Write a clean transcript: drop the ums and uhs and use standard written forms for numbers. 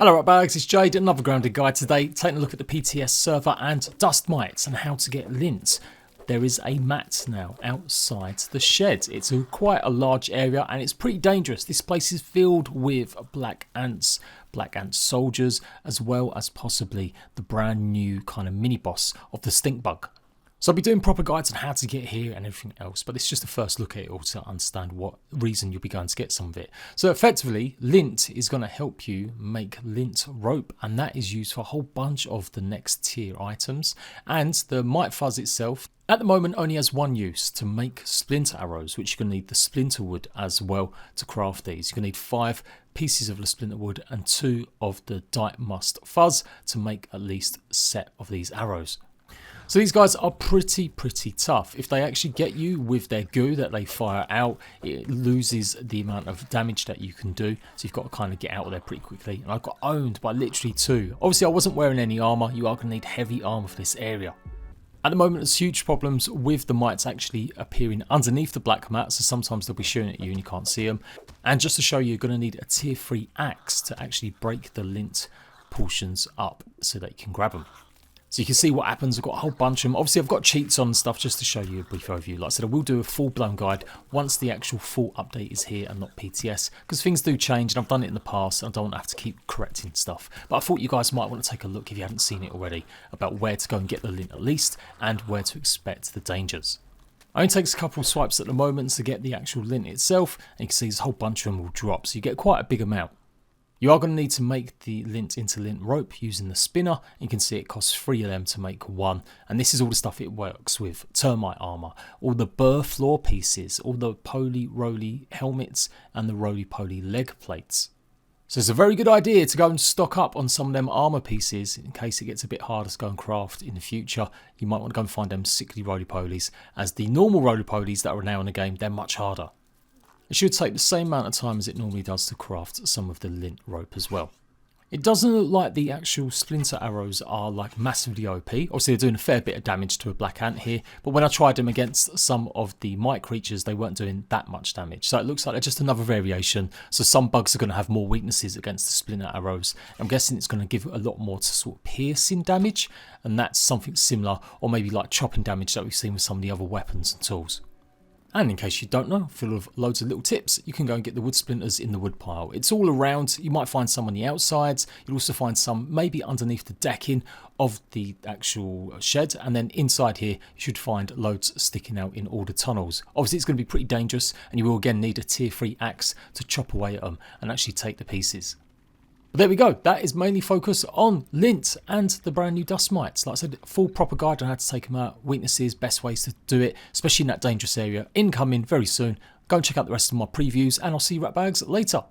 Hello right bags, it's Jade, another grounded guide today, taking a look at the PTS server and dust mites and how to get lint. There is a mat now outside the shed. It's quite a large area and it's pretty dangerous. This place is filled with black ant soldiers, as well as possibly the brand new kind of mini boss of the stink bug. So I'll be doing proper guides on how to get here and everything else, but it's just a first look at it all to understand what reason you'll be going to get some of it. So effectively, lint is going to help you make lint rope, and that is used for a whole bunch of the next tier items. And the mite fuzz itself, at the moment, only has one use: to make splinter arrows, which you're going to need the splinter wood as well to craft these. You're going to need 5 pieces of the splinter wood and 2 of the dyed must fuzz to make at least a set of these arrows. So these guys are pretty tough. If they actually get you with their goo that they fire out, it loses the amount of damage that you can do. So you've got to kind of get out of there pretty quickly. And I got owned by literally 2. Obviously I wasn't wearing any armor. You are going to need heavy armor for this area. At the moment, there's huge problems with the mites actually appearing underneath the black mat, so sometimes they'll be shooting at you and you can't see them. And just to show you, you're going to need a tier 3 axe to actually break the lint portions up so that you can grab them. So you can see what happens. I've got a whole bunch of them. Obviously I've got cheats on and stuff just to show you a brief overview. Like I said, I will do a full-blown guide once the actual full update is here and not PTS, because things do change and I've done it in the past and I don't want to have to keep correcting stuff. But I thought you guys might want to take a look, if you haven't seen it already, about where to go and get the lint at least, and where to expect the dangers. It only takes a couple of swipes at the moment to get the actual lint itself, and you can see there's a whole bunch of them will drop, so you get quite a big amount. You are going to need to make the lint into lint rope using the spinner. You can see it costs 3 of them to make 1. And this is all the stuff it works with: termite armor, all the burr floor pieces, all the poly-roly helmets, and the roly-poly leg plates. So it's a very good idea to go and stock up on some of them armor pieces in case it gets a bit harder to go and craft in the future. You might want to go and find them sickly roly-polies, as the normal roly-polies that are now in the game, they're much harder. It should take the same amount of time as it normally does to craft some of the lint rope as well. It doesn't look like the actual splinter arrows are like massively OP. Obviously they're doing a fair bit of damage to a black ant here, but when I tried them against some of the mite creatures, they weren't doing that much damage. So it looks like they're just another variation. So some bugs are going to have more weaknesses against the splinter arrows. I'm guessing it's going to give a lot more to sort of piercing damage, and that's something similar, or maybe like chopping damage that we've seen with some of the other weapons and tools. And in case you don't know, full of loads of little tips, you can go and get the wood splinters in the wood pile. It's all around. You might find some on the outsides. You'll also find some maybe underneath the decking of the actual shed. And then inside here, you should find loads sticking out in all the tunnels. Obviously, it's going to be pretty dangerous, and you will again need a tier 3 axe to chop away at them and actually take the pieces. But there we go. That is mainly focused on lint and the brand new dust mites. Like I said, full proper guide on how to take them out, weaknesses, best ways to do it, especially in that dangerous area. Incoming very soon. Go and check out the rest of my previews, and I'll see you rat bags later.